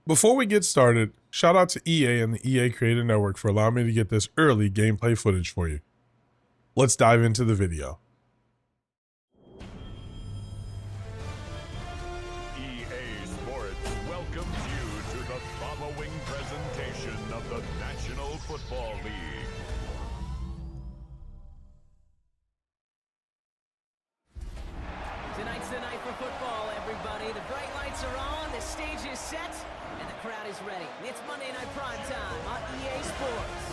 Before we get started, shout out to EA and the EA Creator Network for allowing me to get this early gameplay footage for you. Let's dive into the video. EA Sports welcomes you to the following presentation of the National Football League. Tonight's the night for football, everybody. The bright lights are on, the stage is set, and the crowd is ready. It's Monday Night Prime Time on EA Sports.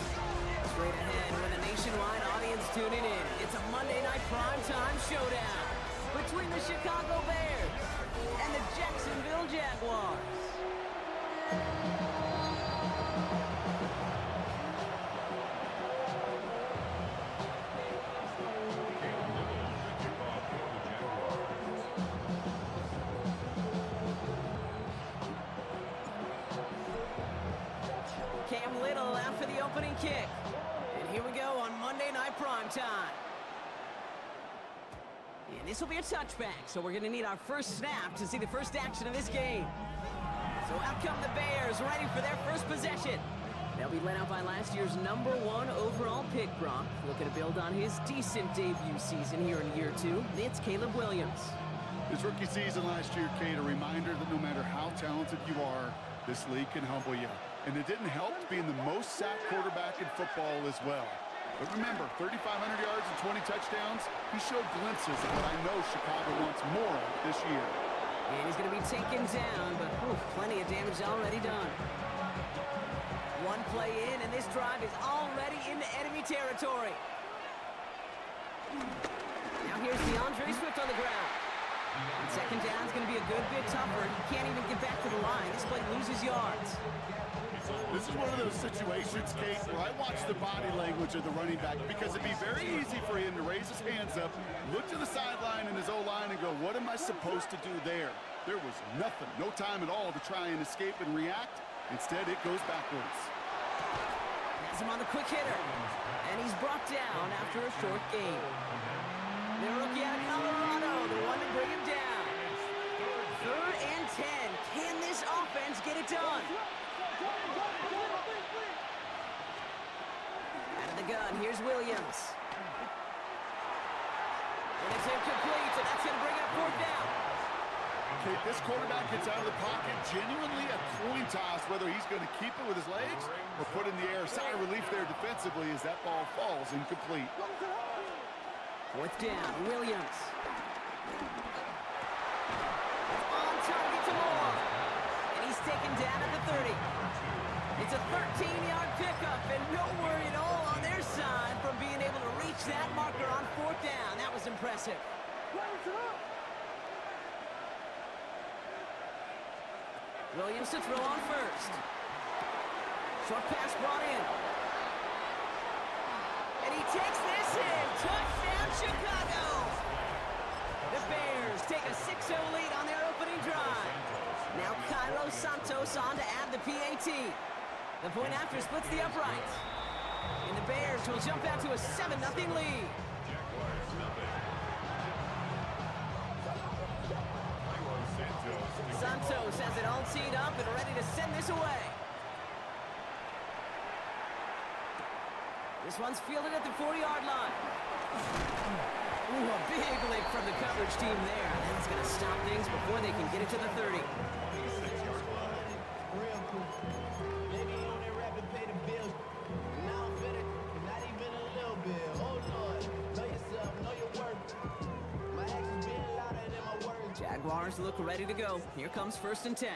Straight ahead with a nationwide audience tuning in. It's a Monday Night Prime Time showdown between the Chicago Bears and the Jacksonville Jaguars. Cam Little out for the opening kick. And here we go on Monday Night Prime Time. And this will be a touchback, so we're going to need our first snap to see the first action of this game. So out come the Bears, ready for their first possession. They'll be led out by last year's #1 overall pick, Brock. Looking to build on his decent debut season here in year 2. It's Caleb Williams. His rookie season last year, Kate, a reminder that no matter how talented you are, this league can humble you. And it didn't help being the most sacked quarterback in football as well. But remember, 3,500 yards and 20 touchdowns, he showed glimpses of what I know Chicago wants more of this year. And he's going to be taken down, but plenty of damage already done. One play in, and this drive is already into enemy territory. Now here's DeAndre Swift on the ground. And second down is going to be a good bit tougher. He can't even get back to the line. This play loses yards. This is one of those situations, Kate, where I watch the body language of the running back because it'd be very easy for him to raise his hands up, look to the sideline and his O-line and go, what am I supposed to do there? There was nothing, no time at all to try and escape and react. Instead, it goes backwards. Has him on the quick hitter. And he's brought down after a short gain. The rookie out of Colorado, the one to bring him down. 3rd and 10. Can this offense get it done? Out of the gun, here's Williams. And it's incomplete, so that's going to bring up 4th down. Okay, this quarterback gets out of the pocket, genuinely a coin toss, whether he's going to keep it with his legs or put in the air. Sigh of relief there defensively as that ball falls incomplete. 4th down, Williams. On target to Moore. And he's taken down at the 30. It's a 13-yard pickup, and no worry at all on their side from being able to reach that marker on 4th down. That was impressive. Williams to throw on first. Short pass brought in. And he takes this in. Touchdown, Chicago! The Bears take a 6-0 lead on their opening drive. Now Cairo Santos on to add the PAT. The point after splits the uprights. And the Bears will jump out to a 7-0 lead. Santos has it all teed up and ready to send this away. This one's fielded at the 40-yard line. Ooh, a big lick from the coverage team there. That's going to stop things before they can get it to the 30. Jaguars look ready to go. Here comes 1st and 10.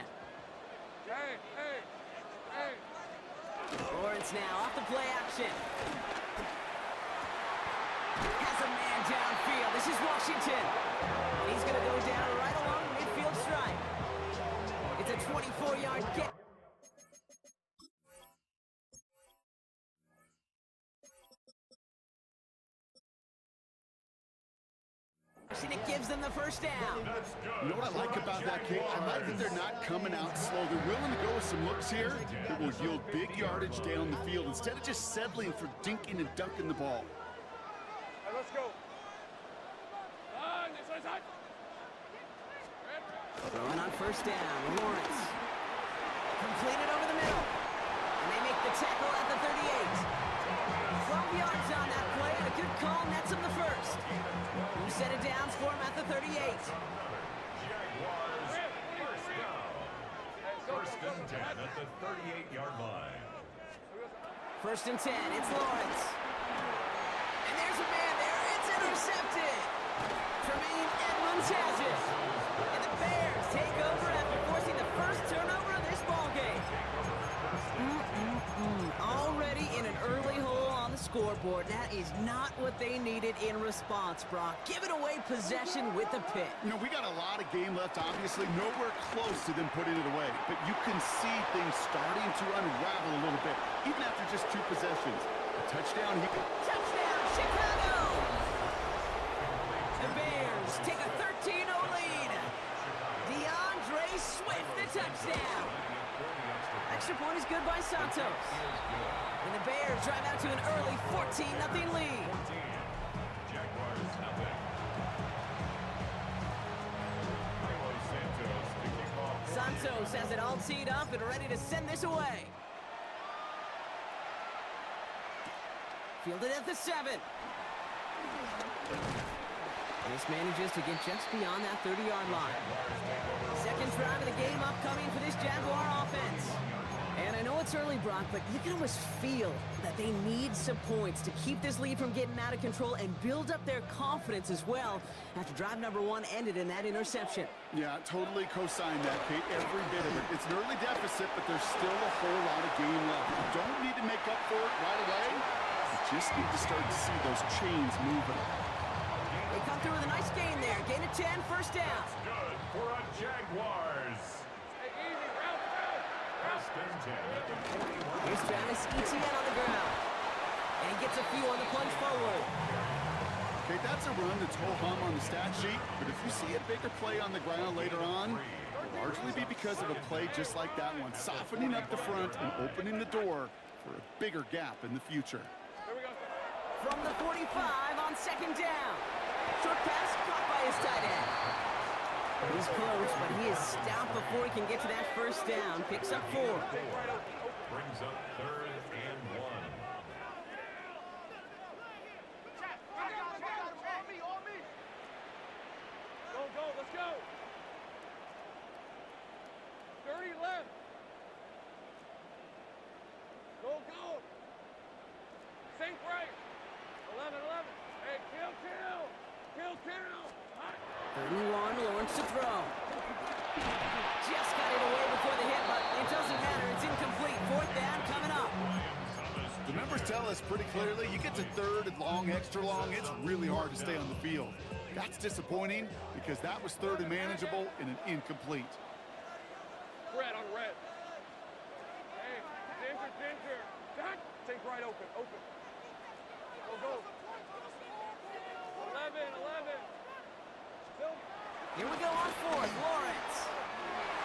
Lawrence now off the play action. Has a man downfield. This is Washington. And he's going to go down right along the midfield stripe. It's a 24-yard get. And it gives them the first down. You know what I like about that, Kate? I like that they're not coming out slow. They're willing to go with some looks here that will yield big yardage down the field instead of just settling for dinking and dunking the ball. Let's go. Throwing on 1st down, Lawrence. scramble at the 38. 12 yards on that play, and a good call nets him the first. New set of downs for him at the 38. Jaguars first down. First and 10 at the 38-yard line. First and 10, it's Lawrence. And there's a man there, it's intercepted. Tremaine Edmonds has it. And the Bears take over after forcing the first turnover of this ballgame. Already in an early hole on the scoreboard. That is not what they needed in response, Brock. Giving away possession with the pick. You know, we got a lot of game left, obviously. Nowhere close to them putting it away. But you can see things starting to unravel a little bit, even after just 2 possessions. A touchdown here. Touchdown, Chicago! The Bears take a 13-0 lead. DeAndre Swift, the touchdown. Extra point is good by Santos. And the Bears drive out to an early 14-0 lead. Jaguars have it. Santos to kick off. Santos has it all teed up and ready to send this away. Fielded at the 7. And this manages to get just beyond that 30-yard line. Second drive of the game upcoming for this Jaguar offense. And I know it's early, Brock, but you can almost feel that they need some points to keep this lead from getting out of control and build up their confidence as well after drive number 1 ended in that interception. Yeah, totally co-sign that, Kate. Every bit of it. It's an early deficit, but there's still a whole lot of game left. You don't need to make up for it right away. You just need to start to see those chains moving. They come through with a nice gain there. Gain of 10, first down. Good for a Jaguars. First and 10 at the 41. Here's Travis Etienne on the ground. And he gets a few on the plunge forward. Okay, that's a run that's ho-hum on the stat sheet, but if you see a bigger play on the ground later on, it'll largely be because of a play just like that one, softening up the front and opening the door for a bigger gap in the future. From the 45 on second down. Short pass caught by his tight end. He's close, but he is stopped before he can get to that first down. Picks up 4. Brings up 3rd and 1. Go, let's go. 30 left. Go. Sink right. 11. Hey, kill. 31, Lawrence to throw. Just got it away before the hit, but it doesn't matter. It's incomplete. 4th down coming up. The numbers tell us pretty clearly, you get to 3rd and long, extra long, it's really hard to stay on the field. That's disappointing because that was 3rd and manageable and an incomplete. Red on red. Hey, danger. Back. Take right open. Go. 11. Here we go on 4th. Lawrence.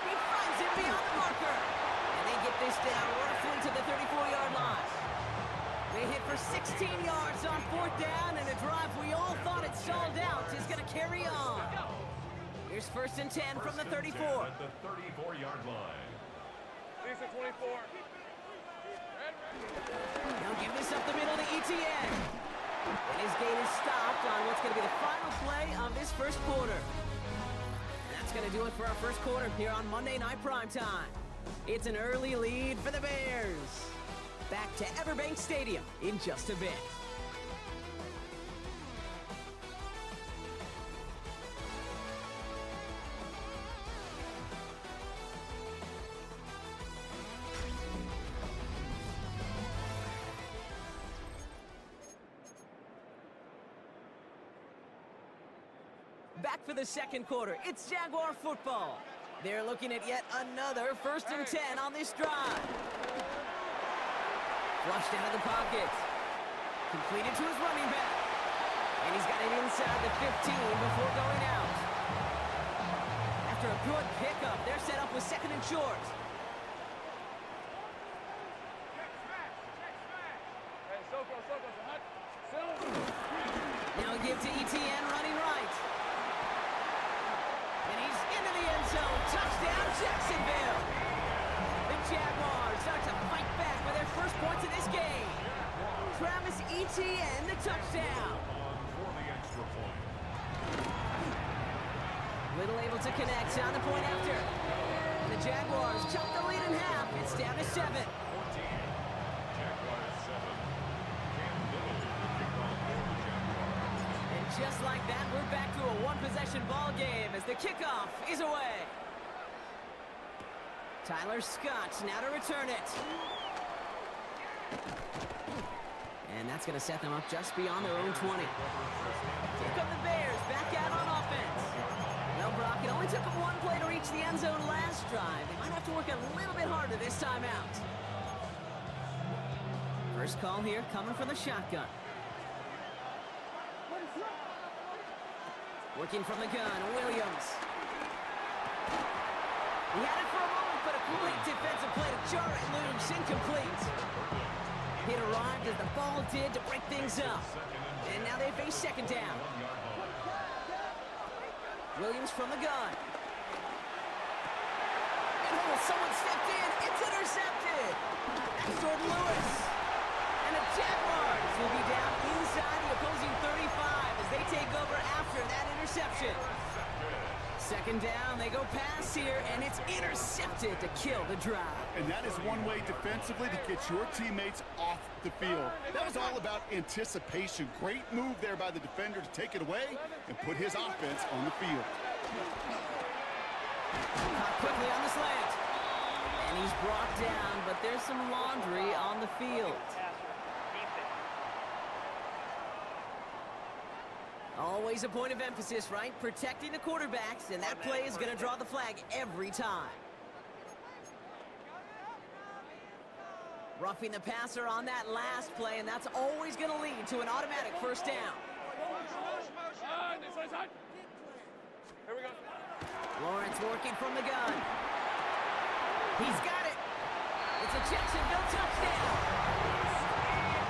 He finds him beyond the marker. And they get this down roughly to the 34-yard line. They hit for 16 yards on 4th down, and a drive we all thought it stalled out is going to carry on. Here's 1st and 10 from the 34. At the 34-yard line. Lisa 24. Now give this up the middle to Etienne. And his gain is stopped on what's going to be the final play of this first quarter. And that's going to do it for our first quarter here on Monday Night Primetime. It's an early lead for the Bears. Back to Everbank Stadium in just a bit. Back for the second quarter. It's Jaguar football. They're looking at yet another 1st and 10 on this drive. Flushed out of the pocket. Completed to his running back. And he's got it inside the 15 before going out. After a good pickup, they're set up with 2nd and short. Hey, Soko, hot. Now give to Etienne running right. And he's into the end zone. Touchdown, Jacksonville. The Jaguars start to fight back with their first points of this ETN, the touchdown. For the extra point. Little able to connect on the point after. And the Jaguars chop the lead in half. It's down to 7. 14. Jaguars 7. Cam Little to kick off for the Jaguars. And just like that, we're back to a one-possession ball game as the kickoff is away. Tyler Scott now to return it. And that's going to set them up just beyond their own 20. Here come the Bears back out on offense. Well, Brock, it only took them one play to reach the end zone last drive. They might have to work a little bit harder this time out. First call here coming from the shotgun. Working from the gun, Williams. He had it for a moment, but a great defensive play to jar it loose, incomplete. It arrived as the ball did to break things up. And now they face second down. Williams from the gun. And oh, someone stepped in. It's intercepted. That's Jordan Lewis. And the Jaguars will be down inside the opposing 35 as they take over after that interception. Second down, they go pass here, and it's intercepted to kill the drive. And that is one way defensively to get your teammates off the field. That was all about anticipation. Great move there by the defender to take it away and put his offense on the field. Caught quickly on the slant. And he's brought down, but there's some laundry on the field. Always a point of emphasis, right? Protecting the quarterbacks, and that play is going to draw the flag every time. Roughing the passer on that last play, and that's always going to lead to an automatic first down. Here we go. Lawrence working from the gun. He's got it. It's a Jacksonville touchdown.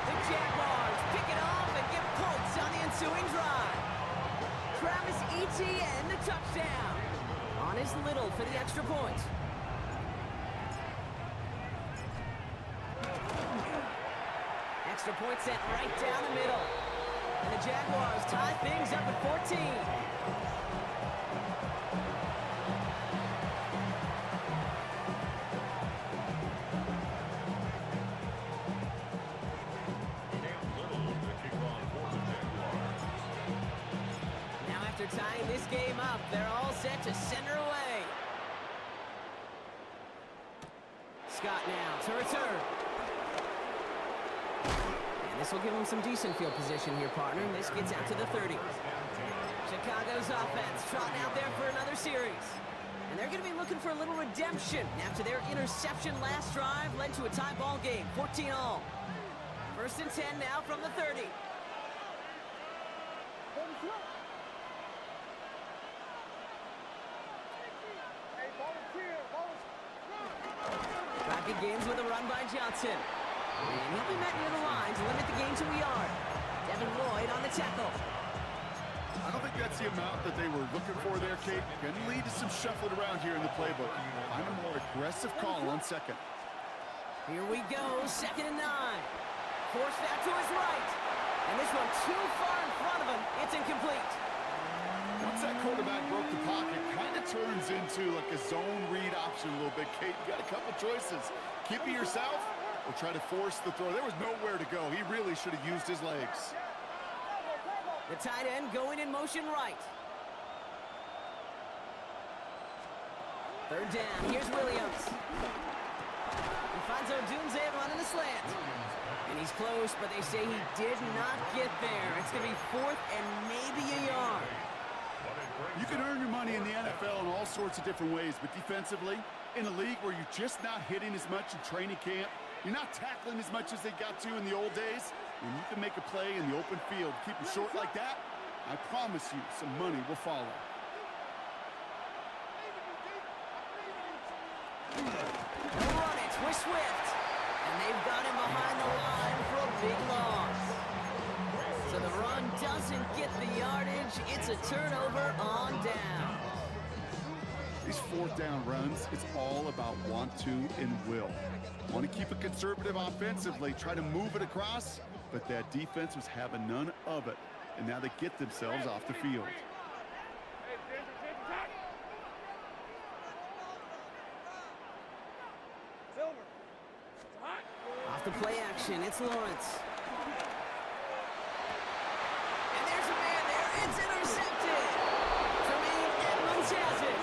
The Jaguars pick it off and get points on the ensuing drive. Travis Etienne, the touchdown. On his Little for the extra point. Extra point sent right down the middle. And the Jaguars tie things up at 14. After tying this game up, they're all set to center away. Scott now to return. And this will give him some decent field position here, partner. This gets out to the 30. Chicago's offense trotting out there for another series. And they're going to be looking for a little redemption after their interception last drive led to a tie ball game, 14-all. First and 10 now from the 30. Drive begins with a run by Johnson. And he'll be met near the line to limit the gain to a yard. Devin Lloyd on the tackle. I don't think that's the amount that they were looking for there, Kate. Going to lead to some shuffling around here in the playbook. Find a more aggressive call on second. Here we go, 2nd and 9. Forced back to his right. And this one too far in front of him. It's incomplete. Once that quarterback broke the pocket, kind of turns into like a zone read option a little bit, Kate. You got a couple choices. Keep it yourself or try to force the throw. There was nowhere to go. He really should have used his legs. The tight end going in motion right. Third down. Here's Williams. He finds Odunze running the slant. And he's close, but they say he did not get there. It's going to be 4th and maybe a yard. You can earn your money in the NFL in all sorts of different ways, but defensively, in a league where you're just not hitting as much in training camp, you're not tackling as much as they got to in the old days, when you can make a play in the open field, keep it short like that, I promise you some money will follow. They'll run it with Swift. And they've got him behind the line for a big loss. So the run doesn't get the yardage. It's a turnover on down. These 4th down runs, it's all about want to and will. Want to keep it conservative offensively, try to move it across, but that defense was having none of it, and now they get themselves off the field. Hey, Ginger, attack! Silver. It's hot. Off the play action, it's Lawrence. And there's a man there. It's intercepted. Tremaine Edmonds has it.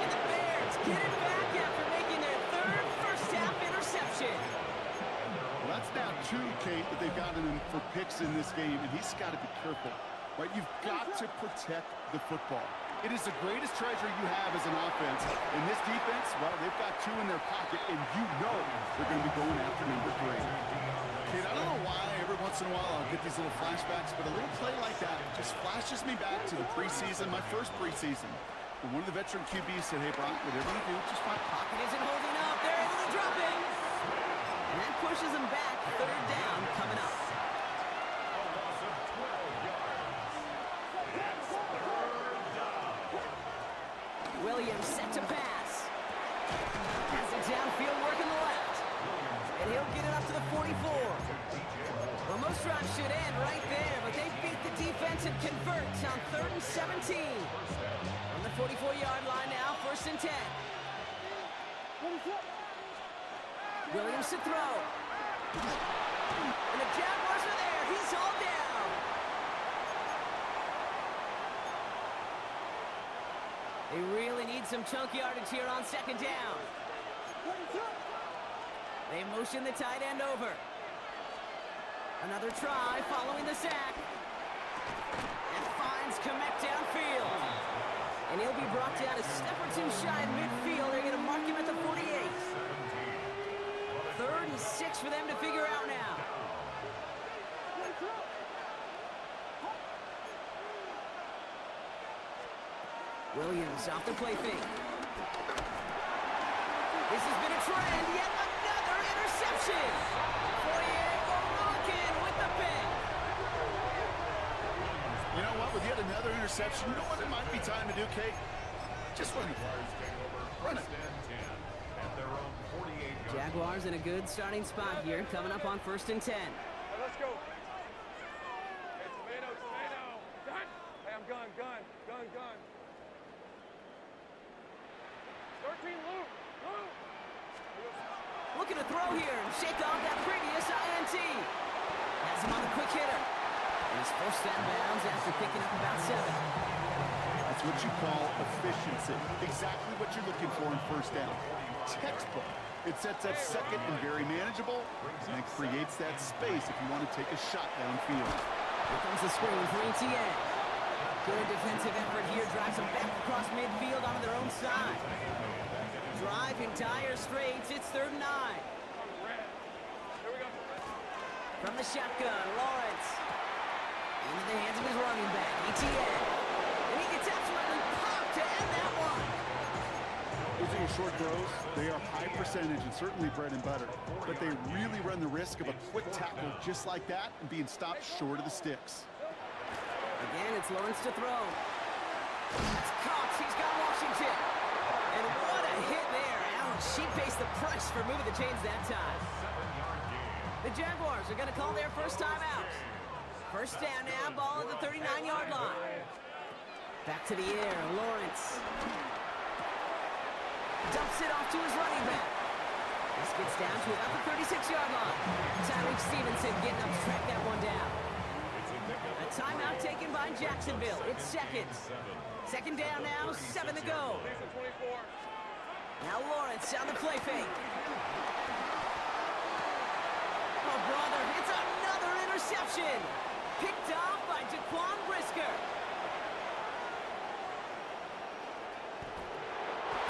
And the Bears get it back after making their third first-half interception. Well, that's now 2, Kate, that they've gotten him for picks in this game, and he's got to be careful. Right? You've got to protect the football. It is the greatest treasure you have as an offense. And this defense, well, they've got 2 in their pocket, and you know they're going to be going after number 3. Kate, I don't know why every once in a while I'll get these little flashbacks, but a little play like that just flashes me back to the preseason, my first preseason. When one of the veteran QBs said, hey, Brock, whatever you do, just find pocket. Pocket isn't holding up. They're able to drop it. And that pushes them back. Third down coming up. Williams set to pass. Has it downfield, working the left. And he'll get it up to the 44. Well, most drives should end right there, but they beat the defense and convert on 3rd and 17. On the 44-yard line now, 1st and 10. Williams to throw. And the Jaguars are there. He's all down. They really need some chunk yardage here on 2nd down. They motion the tight end over. Another try following the sack. And finds Kmet downfield. And he'll be brought down a step or 2 shy of midfield. They're going to mark him at the 48. 3rd and 6 for them to figure out now. Williams off the play fake. This has been a trend. Yet another interception. With the pick. You know what? With yet another interception, you know what it might be time to do, Kate? Just run the ball. Run it. Jaguars in a good starting spot here, coming up on 1st and 10. Hey, let's go. Hey, tomato. Gun. Hey, I'm gun. 13, Luke. Looking to throw here and shake off that previous INT. Has him on a quick hitter. And he's forced out of bounds after picking up about 7. That's what you call efficiency. Exactly what you're looking for in 1st down. Textbook. It sets up 2nd and very manageable, and it creates that space if you want to take a shot downfield. Here comes the screen for ETN. Good defensive effort here, drives them back across midfield onto their own side. Drive in dire straits, it's 3rd and 9. Here we go. From the shotgun, Lawrence. Into the hands of his running back, ETN. And he gets absolutely popped to end that one. Those are your short throws. They are high percentage and certainly bread and butter. But they really run the risk of a quick tackle just like that and being stopped short of the sticks. Again, it's Lawrence to throw. That's Cox, he's got Washington. And what a hit there. Ouch, she pays the price for moving the chains that time. The Jaguars are going to call their first time out. 1st down now, ball at the 39-yard line. Back to the air, Lawrence. Dumps it off to his running back. This gets down to about the 36-yard line. Tyreek Stevenson getting up to track that one down. A timeout taken by Jacksonville. It's 2nd. 2nd down now, 7 to go. Now Lawrence on the play fake. Oh, brother, it's another interception. Picked off by Jaquan Brisker.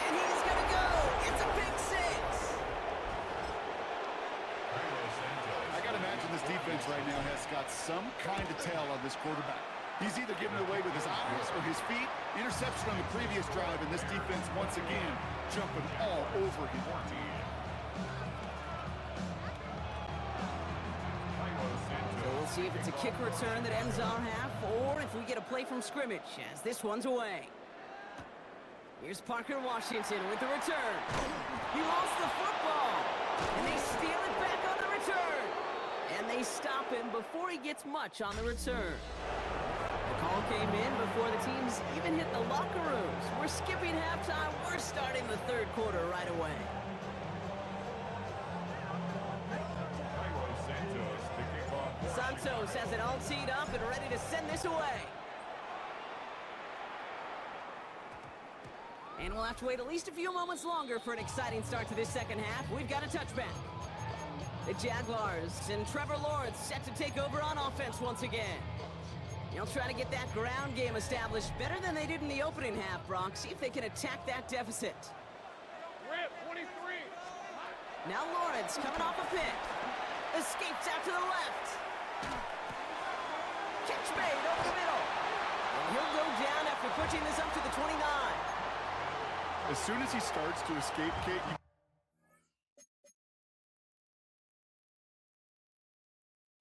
And he's going to go. It's a pick 6. I got to imagine this defense right now has got some kind of tell on this quarterback. He's either giving it away with his eyes or his feet. Interception on the previous drive, and this defense once again jumping all over him. So we'll see if it's a kick return that ends our half, or if we get a play from scrimmage as this one's away. Here's Parker Washington with the return. He lost the football, and they steal it back on the return. And they they stop him before he gets much on the return. The call came in before the teams even hit the locker rooms. We're skipping halftime. We're starting the third quarter right away. Santos has it all teed up and ready to send this away. And we'll have to wait at least a few moments longer for an exciting start to this second half. We've got a touchback. The Jaguars and Trevor Lawrence set to take over on offense once again. They'll try to get that ground game established better than they did in the opening half, Brock. See if they can attack that deficit. Rip, 23. Now Lawrence coming off a pick. Escapes out to the left. Catch made over the middle. And he'll go down after pushing this up to the 29. As soon as he starts to escape, Kate,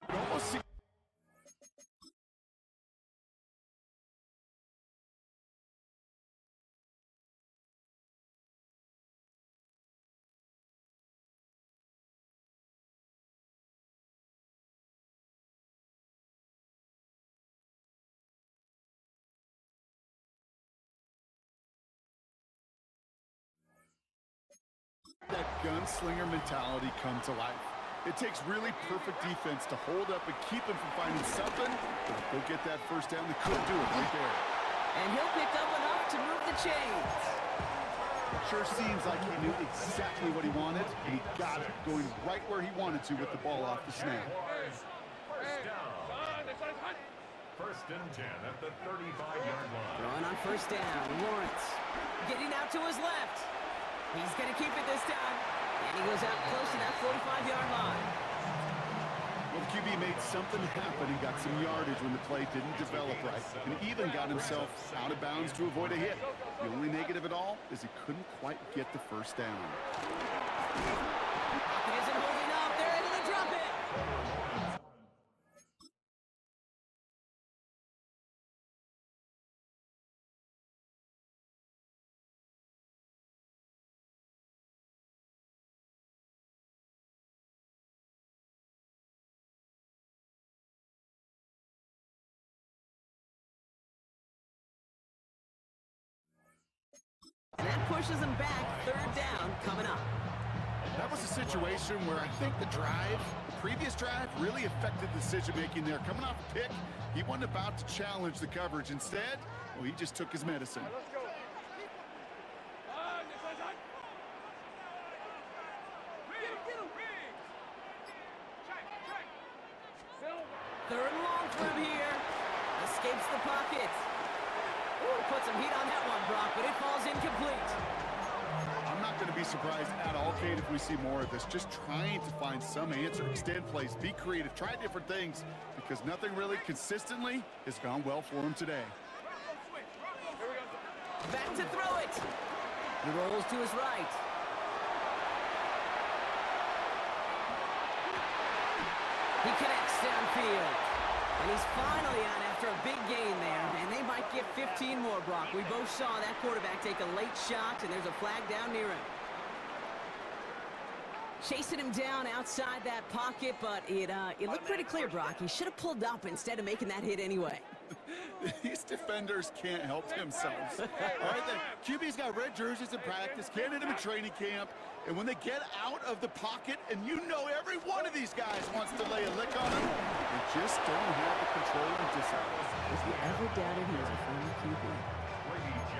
you almost see... that gunslinger mentality come to life. It takes really perfect defense to hold up and keep him from finding something. But if they'll get that first down, they could do it right there. And he'll pick up enough to move the chains. Sure seems like he knew exactly what he wanted, and he got it, going right where he wanted to with the ball off the snap. First and 10 at the 35-yard line. Throwing on first down, Lawrence getting out to his left. He's going to keep it this time. And he goes out close to that 45-yard line. Well, the QB made something happen and got some yardage when the play didn't develop right. And even got himself out of bounds to avoid a hit. The only negative at all is he couldn't quite get the first down. Pocket isn't holding up. They're able to drop it. That pushes him back. Third down coming up. That was a situation where I think the previous drive, really affected the decision-making there. Coming off a pick, he wasn't about to challenge the coverage. Instead, well, he just took his medicine. Let's go. Third and long for him here. Escapes the pocket. Ooh, put some heat on that one, Brock, but it falls incomplete. I'm not going to be surprised at all, Kate, if we see more of this. Just trying to find some answer, extend plays, be creative, try different things, because nothing really consistently has gone well for him today. Back to throw it. He rolls to his right. He connects downfield. And he's finally on after a big gain there. And they might get 15 more, Brock. We both saw that quarterback take a late shot, and there's a flag down near him. Chasing him down outside that pocket, but it looked pretty clear, Brock. He should have pulled up instead of making that hit anyway. These defenders can't help themselves. All right, the QB's got red jerseys in practice, can't hit him in training camp, and when they get out of the pocket, and you know every one of these guys wants to lay a lick on him, they just don't have the control and discipline. If you ever doubted he was a former QB.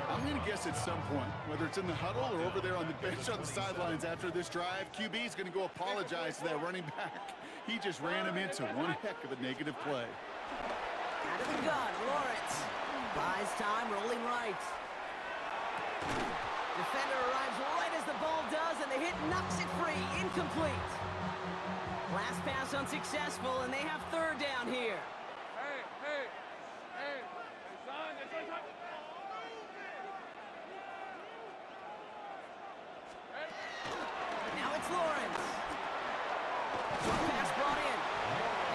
I'm going to guess at some point, whether it's in the huddle or over there on the bench on the sidelines after this drive, QB's going to go apologize to that running back. He just ran him into one heck of a negative play. Out of the gun, Lawrence. Buys time, rolling right. Defender arrives right as the ball does, and the hit knocks it free. Incomplete. Last pass unsuccessful, and they have third down here. Hey, son, Now it's Lawrence. Short pass brought in.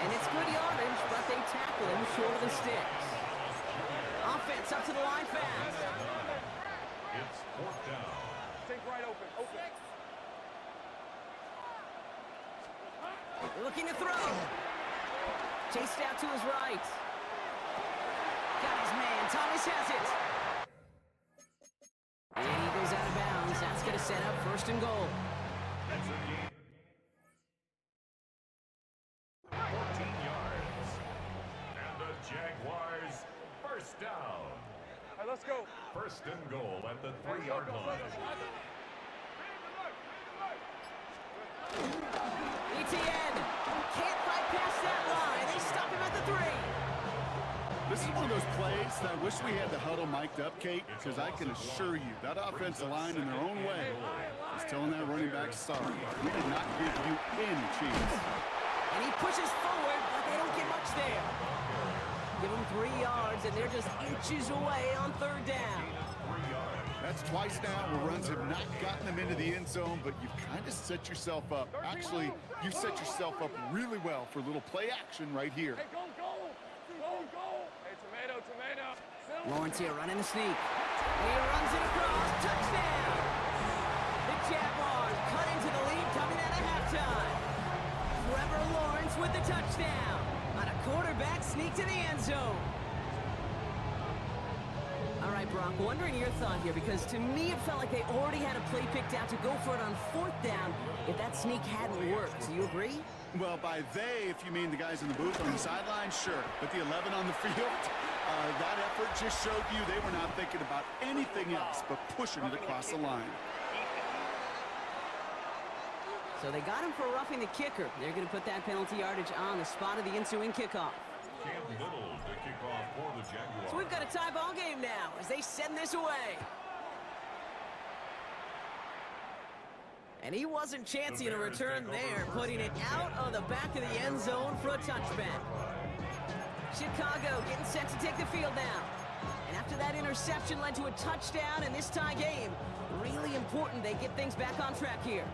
And it's good yardage, but they tackle him short of the sticks. Offense up to the line fast. It's fourth down. Take right open. Looking to throw. Chased out to his right. Got his man. Thomas has it. And he goes out of bounds. That's going to set up first and goal. That's a gain. 14 yards. And the Jaguars first down. All right, let's go. First and goal at the 3-yard line. ETN can't fight past that line. They stop him at the 3. This is one of those plays that I wish we had the huddle mic'd up, Kate, because I can assure you that offensive line in their own way is telling that running back, sorry, we did not give you any chance. And he pushes forward, but they don't get much there. Give them 3 yards, and they're just inches away on third down. That's twice now where runs have not gotten them into the end zone, but you've kind of set yourself up. Actually, you've set yourself up really well for a little play action right here. Hey, go, go. Go, go. Hey, tomato, tomato. Lawrence here running the sneak. He runs it across. Touchdown! The Jaguars cut into the lead coming out of halftime. Trevor Lawrence with the touchdown on a quarterback sneak to the end zone. All right, Brock, wondering your thought here, because to me it felt like they already had a play picked out to go for it on fourth down if that sneak hadn't worked. Do you agree? Well, by they, if you mean the guys in the booth on the sideline, sure. But the 11 on the field, that effort just showed you they were not thinking about anything else but pushing it across the line. So they got him for roughing the kicker. They're going to put that penalty yardage on the spot of the ensuing kickoff. Cam Little to kick off for the Jaguars. So we've got a tie ball game now as they send this away. And he wasn't chancing a return there, putting it out of the back of the end zone for a touchback. Chicago getting set to take the field now. And after that interception led to a touchdown in this tie game, really important they get things back on track here.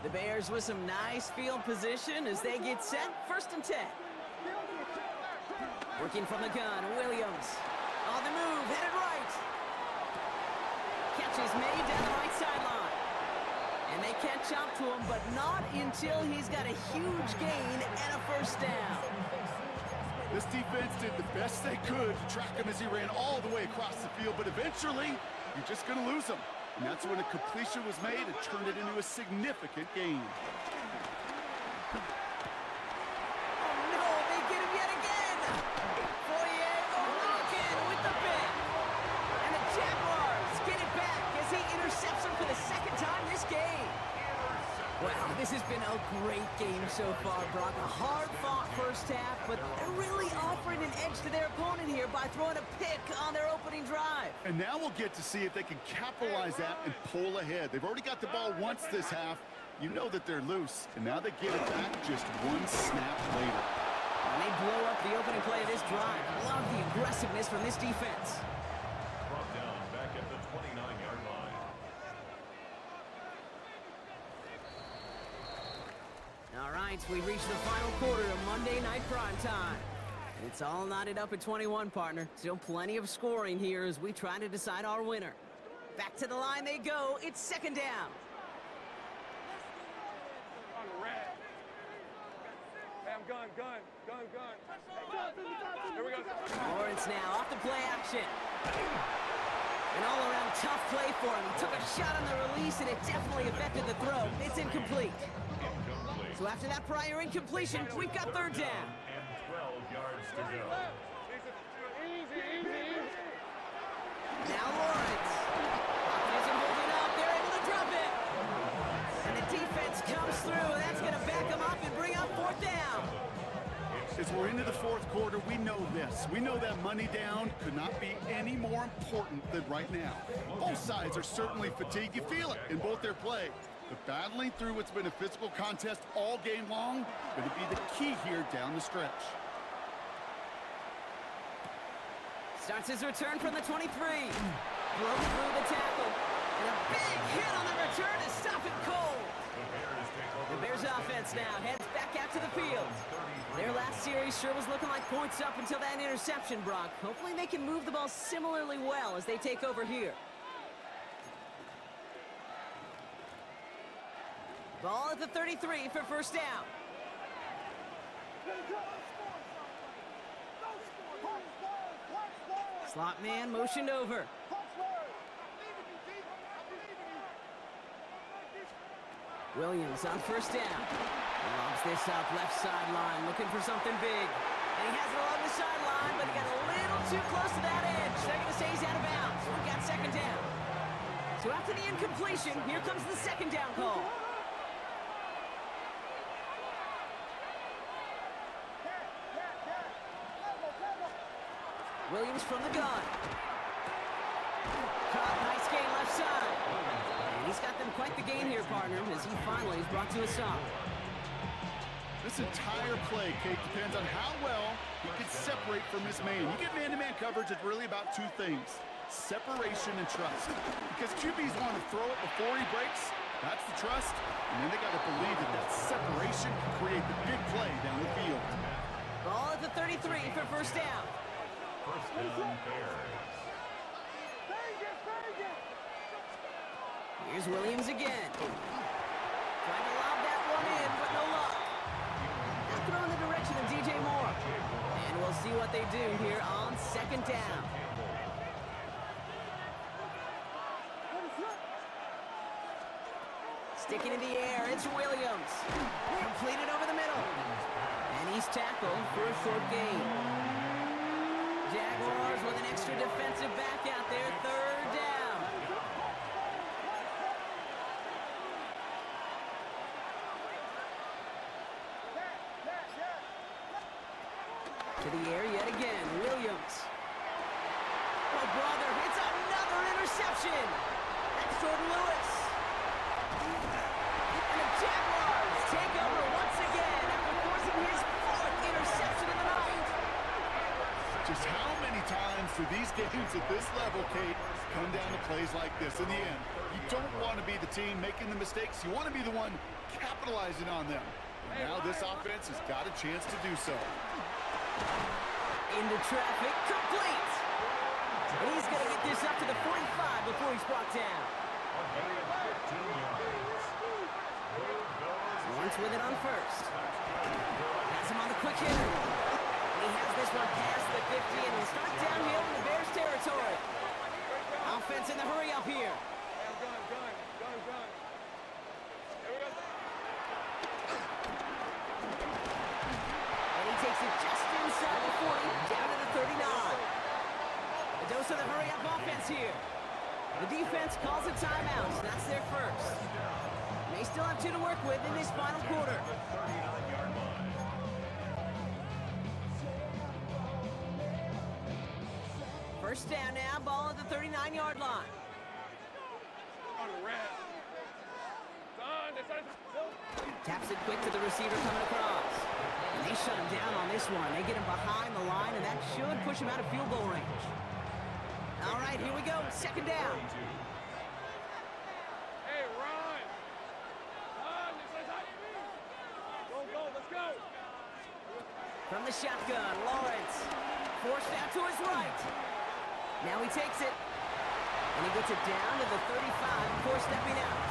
The Bears with some nice field position as they get set, 1st and 10. Working from the gun, Williams. On the move, headed right. Catch is made down the right sideline. And they catch up to him, but not until he's got a huge gain and a first down. This defense did the best they could to track him as he ran all the way across the field, but eventually, you're just going to lose him. And that's when a completion was made and turned it into a significant gain. This has been a great game so far, Brock. A hard-fought first half, but they're really offering an edge to their opponent here by throwing a pick on their opening drive. And now we'll get to see if they can capitalize that and pull ahead. They've already got the ball once this half. You know that they're loose, and now they get it back just one snap later. And they blow up the opening play of this drive. Love the aggressiveness from this defense. Brought down back at the 29-yard line. All right, we've reached the final quarter of Monday Night Primetime. It's all knotted up at 21, partner. Still plenty of scoring here as we try to decide our winner. Back to the line they go. It's 2nd down. On the red. Hey, I'm gun. Here we go. Lawrence now off the play action. An all-around tough play for him. He took a shot on the release, and it definitely affected the throw. It's incomplete. So after that prior incompletion, we've got 3rd down. And 12 yards to go. Easy. Now Lawrence. Pocket isn't holding up. They're able to drop it. And the defense comes through. That's going to back them up and bring up 4th down. As we're into the 4th quarter, we know this. We know that money down could not be any more important than right now. Both sides are certainly fatigued. You feel it in both their play. But battling through what's been a physical contest all game long going to be the key here down the stretch. Starts his return from the 23. Broke through the tackle. And a big hit on the return to stop it cold. The Bears offense now heads back out to the field. Their last series sure was looking like points up until that interception, Brock. Hopefully they can move the ball similarly well as they take over here. Ball at the 33 for 1st down. Slot man motioned over. Williams on first down. Lobs this up left sideline, looking for something big. And he has it along the sideline, but he got a little too close to that edge. They're going to say he's out of bounds. We got second down. So after the incompletion, here comes the second down call. Williams from the gun. Caught, nice gain left side. And he's got them quite the gain here, partner, as he finally is brought to a stop. This entire play, Kate, depends on how well he can separate from his man. You get man-to-man coverage, it's really about two things: separation and trust. Because QBs want to throw it before he breaks. That's the trust. And then they got to believe that that separation can create the big play down the field. Ball at the 33 for first down. First down, Bears. Here's Williams again. Trying to lob that one in, but no luck. Now throw in the direction of DJ Moore. And we'll see what they do here on second down. Sticking in the air, it's Williams. Completed over the middle. And he's tackled for a short gain. Jaguars with an extra defensive back out there, third down. To the air yet again, Williams. Oh, brother, it's another interception. That's Jordan Lewis. And the Jaguars take over once again after forcing his fourth interception of the night. Just how many times do these games at this level, Kate, come down to plays like this? In the end, you don't want to be the team making the mistakes. You want to be the one capitalizing on them. And now this offense has got a chance to do so. Into traffic, complete. And he's going to get this up to the 45 before he's brought down. Lawrence with it on first. Has him on the quick hitter. And he has this one past the 50 and will start downhill in the Bears territory. Offense in the hurry up here. Gun. Here we go. And he takes it just inside the 40, down to the 39. The dose of the hurry-up offense here. The defense calls a timeout, so that's their first. And they still have two to work with in this final quarter. First down now, ball at the 39-yard line. On the red. Taps it quick to the receiver coming across. And they shut him down on this one. They get him behind the line, and that should push him out of field goal range. All right, here we go. Second down. Hey, run. Go, let's go. From the shotgun, Lawrence. Forced out to his right. Now he takes it. And he gets it down to the 35 before stepping out.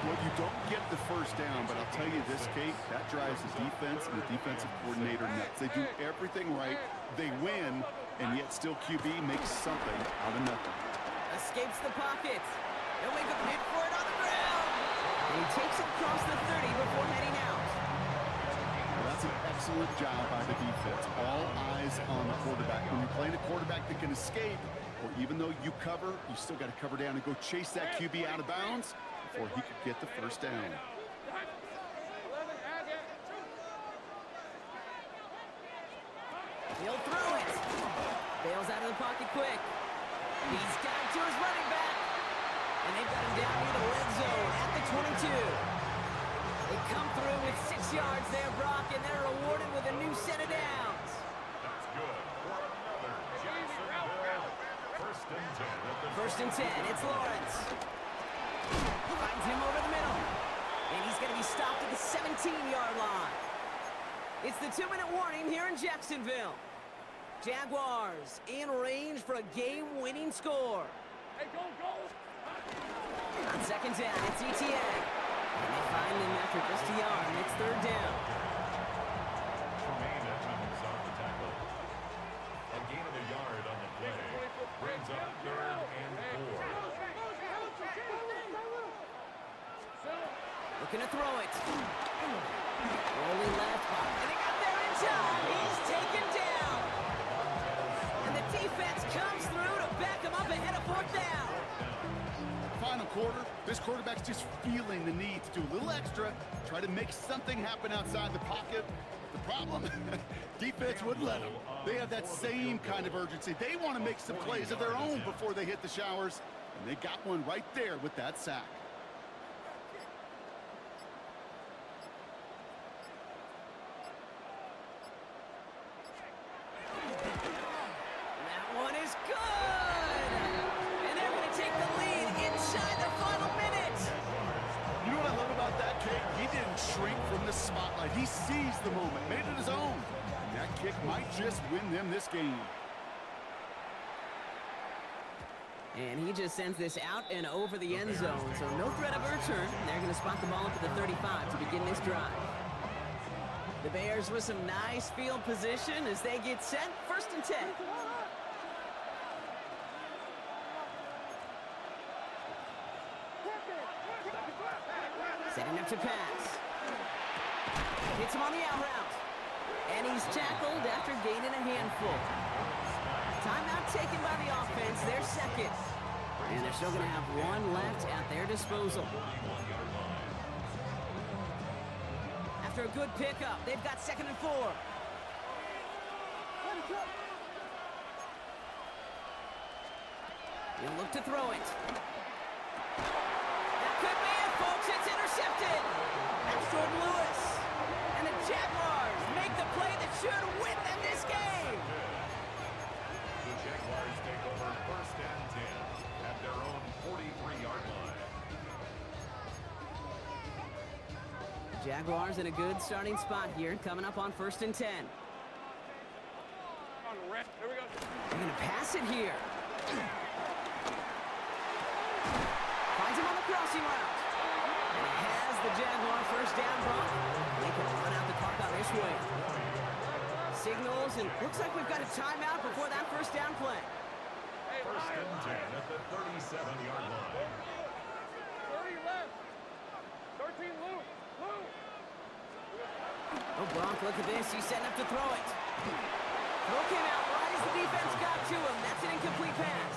Well, you don't get the first down, but I'll tell you this, Kate, that drives the defense and the defensive coordinator nuts. They do everything right, they win, and yet still QB makes something out of nothing. Escapes the pocket. He'll make a hit for it on the ground. And he takes it across the 30 before heading out. Well, that's an excellent job by the defense. All eyes on the quarterback. When you're playing a quarterback that can escape, or even though you cover, you still got to cover down and go chase that QB out of bounds before he could get the first down. He'll throw it. Bails out of the pocket quick. He's got it to his running back. And they've got him down near the red zone at the 22. They come through with 6 yards there, Brock, and they're rewarded with a new set of downs. That's good for another Jacksonville. First and 10, it's Lawrence. Finds him over the middle. And he's going to be stopped at the 17-yard line. It's the 2-minute warning here in Jacksonville. Jaguars in range for a game-winning score. Hey, go. On second down, it's ETA. And they find him after just a yard, and it's third down. gonna throw it. Rolling left, and he got there in time. He's taken down. And the defense comes through to back him up ahead of 4th down. Final quarter, this quarterback's just feeling the need to do a little extra, try to make something happen outside the pocket. The problem, defense wouldn't let them. They have that same kind of urgency. They want to make some plays of their own before they hit the showers, and they got one right there with that sack. That one is good! And they're going to take the lead inside the final minute. You know what I love about that kick? He didn't shrink from the spotlight. He seized the moment, made it his own. And that kick might just win them this game. And he just sends this out and over the end zone, so no threat of a return. They're going to spot the ball up at the 35 to begin this drive. The Bears with some nice field position as they get set. 1st and 10. Setting up to pass. Hits him on the out route. And he's tackled after gaining a handful. Timeout taken by the offense, their 2nd. And they're still going to have one left at their disposal. After a good pickup, they've got 2nd and 4. He'll look to throw it. That could be it, folks. It's intercepted. That's Jordan Lewis. And the Jaguars make the play that should win them this game. The Jaguars take over 1st and 10 at their own 43-yard line. Jaguars in a good starting spot here, coming up on 1st and 10. On the rest. Here we go. They're going to pass it here. Finds him on the crossing route. And he has the Jaguar 1st down block. They can run out the clock on this way. Signals, and looks like we've got a timeout before that 1st down play. Hey, 1st and 10 at the 37-yard line. 30 left. 13 loop. Loop. Oh, Gronk, look at this. He's setting up to throw it. Throw came out right as the defense got to him. That's an incomplete pass.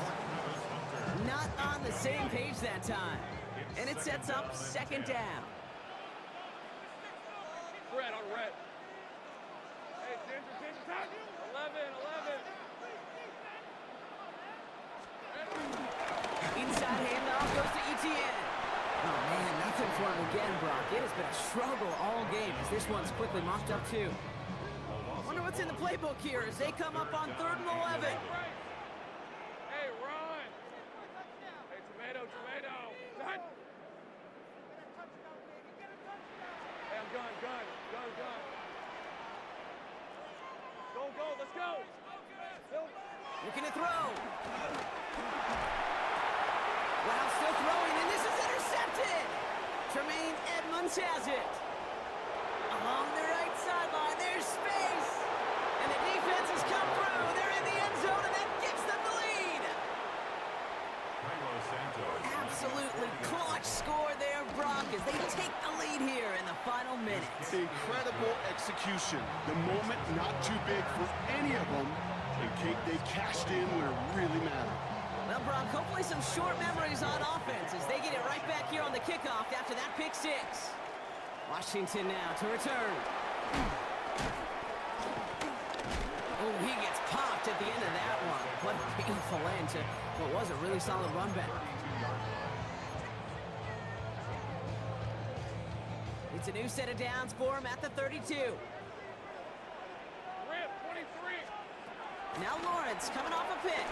Not on the same page that time. And it sets up 2nd down. Red on red. Hey, Ginger, time. 11. Inside handoff goes to ETN. Oh, man, nothing for him again, Brock. It has been a struggle all game as this one's quickly mocked up, too. Wonder what's in the playbook here as they come up on 3rd and 11. Hey, run. Hey, tomato. Done. Hey, I'm gun. Go, let's go. Looking to throw. Wow, still throwing, and this is intercepted. Tremaine Edmonds has it. Along the right sideline, there's space. And the defense has come through. They're in the end zone, and that gets them the lead. Absolutely clutch score there, Brock, as they take the lead here in the final minutes. Incredible execution. The moment not too big for any of them. They cashed in where it really mattered. Well, Brock, hopefully some short memories on offense as they get it right back here on the kickoff after that pick 6. Washington now to return. Oh, he gets popped at the end of that one. What a painful end to what was a really solid run back. It's a new set of downs for him at the 32. Rip, 23. Now Lawrence coming off a pick.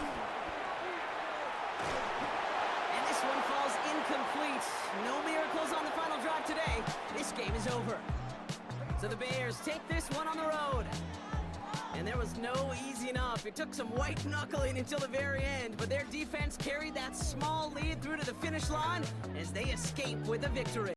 And this one falls incomplete. No miracles on the final drive today. This game is over. So the Bears take this one on the road. And there was no easing up. It took some white knuckling until the very end, but their defense carried that small lead through to the finish line as they escape with a victory.